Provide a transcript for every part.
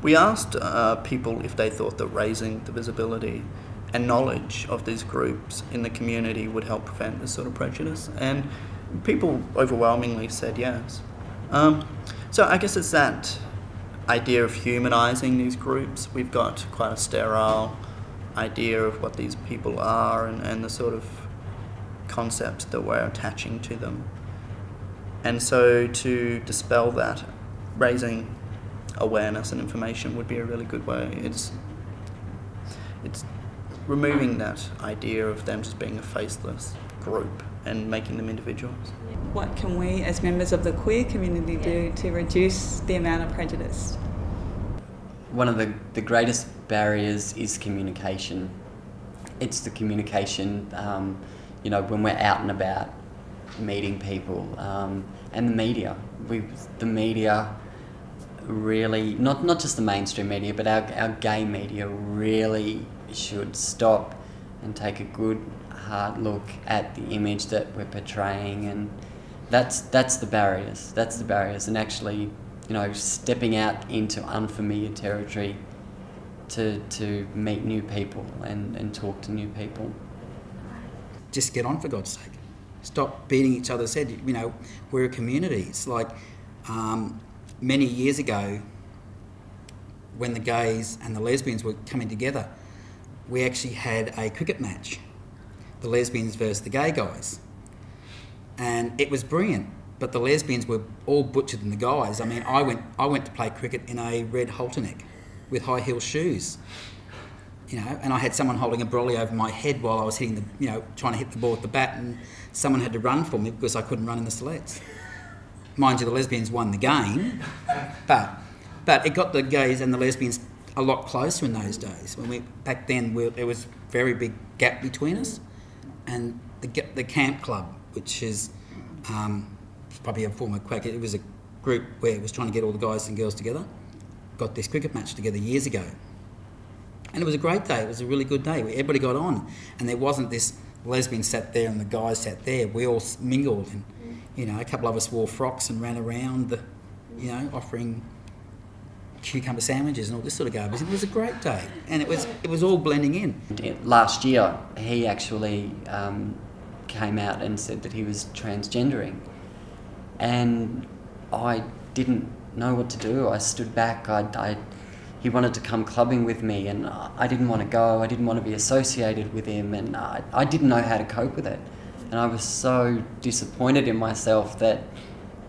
We asked people if they thought that raising the visibility and knowledge of these groups in the community would help prevent this sort of prejudice, and people overwhelmingly said yes. So I guess it's that idea of humanising these groups. We've got quite a sterile idea of what these people are and the sort of concept that we're attaching to them. And so to dispel that, raising awareness and information would be a really good way. It's removing that idea of them just being a faceless group and making them individuals. What can we as members of the queer community do to reduce the amount of prejudice? One of the greatest barriers is communication. It's the communication, you know, when we're out and about meeting people, and the media. The media really, not just the mainstream media, but our gay media really should stop and take a good hard look at the image that we're portraying, and that's the barriers. That's the barriers, and actually, you know, stepping out into unfamiliar territory to meet new people and talk to new people. Just get on, for God's sake. Stop beating each other's head. You know, we're a community. It's like many years ago, when the gays and the lesbians were coming together, we actually had a cricket match, the lesbians versus the gay guys. And it was brilliant, but the lesbians were all butchered than the guys. I mean, I went to play cricket in a red halterneck with high heel shoes, you know, and I had someone holding a brolly over my head while I was hitting the, you know, trying to hit the ball with the bat, and someone had to run for me because I couldn't run in the selects. Mind you, the lesbians won the game, but it got the gays and the lesbians a lot closer in those days. Back then there was a very big gap between us, and the camp club, which is probably a former Quaker, it was a group where it was trying to get all the guys and girls together, got this cricket match together years ago. And it was a great day, it was a really good day. Everybody got on, and there wasn't this lesbian sat there and the guys sat there. We all mingled, and you know, a couple of us wore frocks and ran around, you know, offering cucumber sandwiches and all this sort of garbage. It was a great day, and it was all blending in. Last year, he actually came out and said that he was transgendering, and I didn't know what to do. I stood back. He wanted to come clubbing with me, and I didn't want to go. I didn't want to be associated with him, and I didn't know how to cope with it. And I was so disappointed in myself that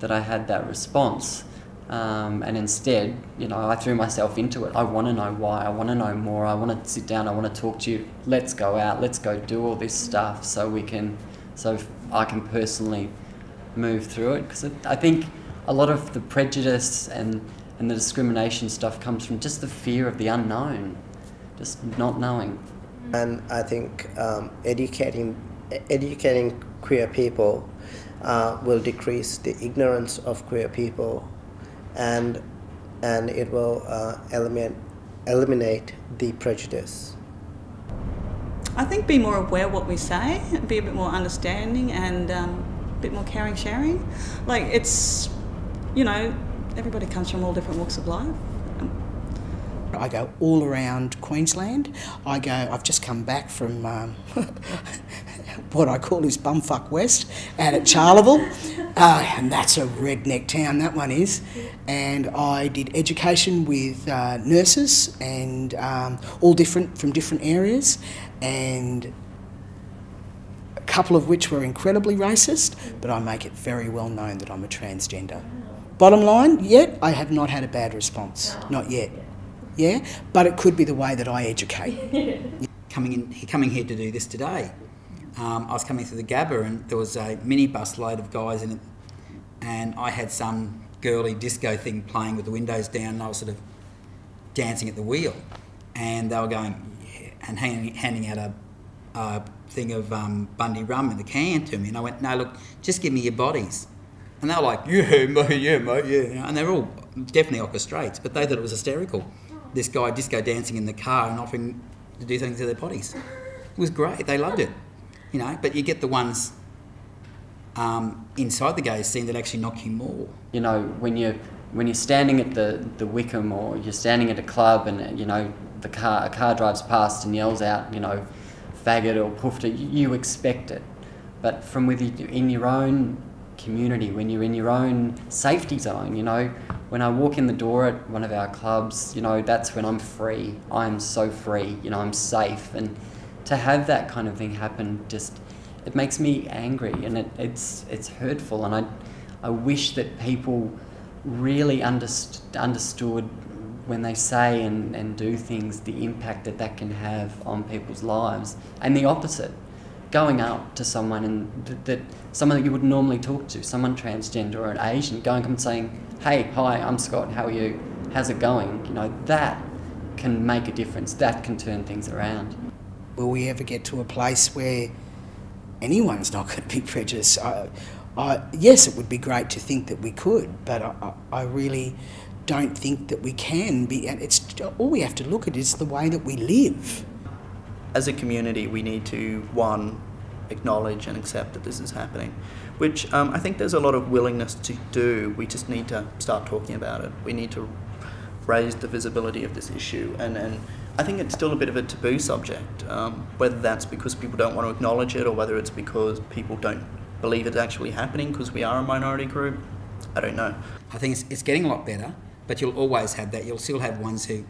I had that response. And instead, you know, I threw myself into it. I want to know why. I want to know more. I want to sit down. I want to talk to you. Let's go out. Let's go do all this stuff so I can personally move through it. Because I think a lot of the prejudice and the discrimination stuff comes from just the fear of the unknown, just not knowing. And I think educating queer people will decrease the ignorance of queer people, and it will eliminate the prejudice. I think be more aware of what we say, be a bit more understanding, and a bit more caring, sharing. Like, it's, you know, everybody comes from all different walks of life. I go all around Queensland. I've just come back from what I call is Bumfuck West, out at Charleville, and that's a redneck town, that one is. And I did education with nurses, and all different from different areas, and a couple of which were incredibly racist, but I make it very well known that I'm a transgender. Bottom line, yet I have not had a bad response, not yet. Yeah, but it could be the way that I educate. Coming here to do this today, I was coming through the Gabba, and there was a minibus load of guys in it, and I had some girly disco thing playing with the windows down, and I was sort of dancing at the wheel, and they were going, yeah, and handing out a thing of Bundy rum in the can to me, and I went, no, look, just give me your bodies. And they were like, yeah, mate, yeah, mate, yeah. And they were all definitely off the straights, but they thought it was hysterical. This guy disco dancing in the car and offering to do things to their bodies. It was great, they loved it, you know, but you get the ones inside the gay scene that actually knock you more. You know, when you're when you're standing at the Wickham, or you're standing at a club and, you know, a car drives past and yells out, you know, faggot or poofed, you expect it. But from in your own community, when you're in your own safety zone, you know, when I walk in the door at one of our clubs, you know, that's when I'm free. I'm so free, you know, I'm safe. And to have that kind of thing happen, just, it makes me angry, and it's hurtful. And I wish that people really understood when they say and do things, the impact that can have on people's lives. And the opposite, going up to someone and someone that you would normally talk to, someone transgender or an Asian, going up and saying, hey, hi, I'm Scott, how are you? How's it going? You know, that can make a difference. That can turn things around. Will we ever get to a place where anyone's not going to be prejudiced? Yes, it would be great to think that we could, but I really don't think that we can be. And it's all we have to look at is the way that we live. As a community, we need to, one, acknowledge and accept that this is happening, which I think there's a lot of willingness to do. We just need to start talking about it. We need to raise the visibility of this issue, and I think it's still a bit of a taboo subject, whether that's because people don't want to acknowledge it or whether it's because people don't believe it's actually happening because we are a minority group. I don't know. I think it's getting a lot better, but you'll always have that. You'll still have ones who,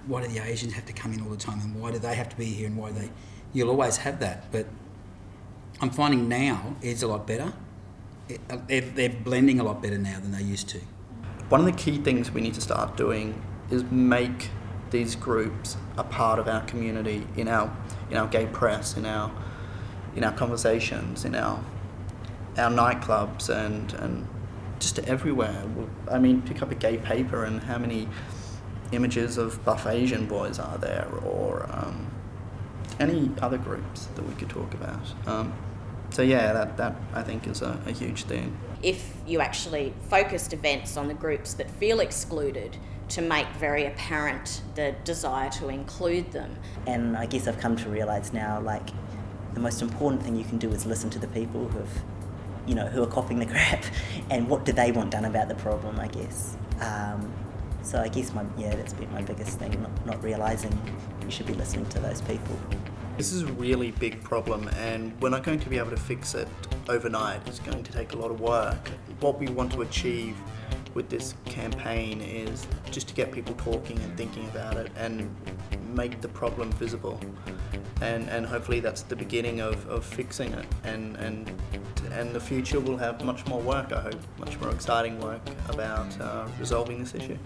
why do the Asians have to come in all the time, and why do they have to be here, and why they... You'll always have that, but I'm finding now it's a lot better. They're blending a lot better now than they used to. One of the key things we need to start doing is make these groups a part of our community, in our gay press, in our conversations, in our nightclubs, and just everywhere. I mean, pick up a gay paper and how many images of buff Asian boys are there, or any other groups that we could talk about. So yeah, that I think is a huge thing. If you actually focused events on the groups that feel excluded, to make very apparent the desire to include them. And I guess I've come to realise now, like, the most important thing you can do is listen to the people who are copying the crap, and what do they want done about the problem, I guess. So I guess that's been my biggest thing, not realising you should be listening to those people. This is a really big problem, and we're not going to be able to fix it overnight. It's going to take a lot of work. What we want to achieve with this campaign is just to get people talking and thinking about it and make the problem visible. And hopefully that's the beginning of fixing it. And the future will have much more work, I hope, much more exciting work about resolving this issue.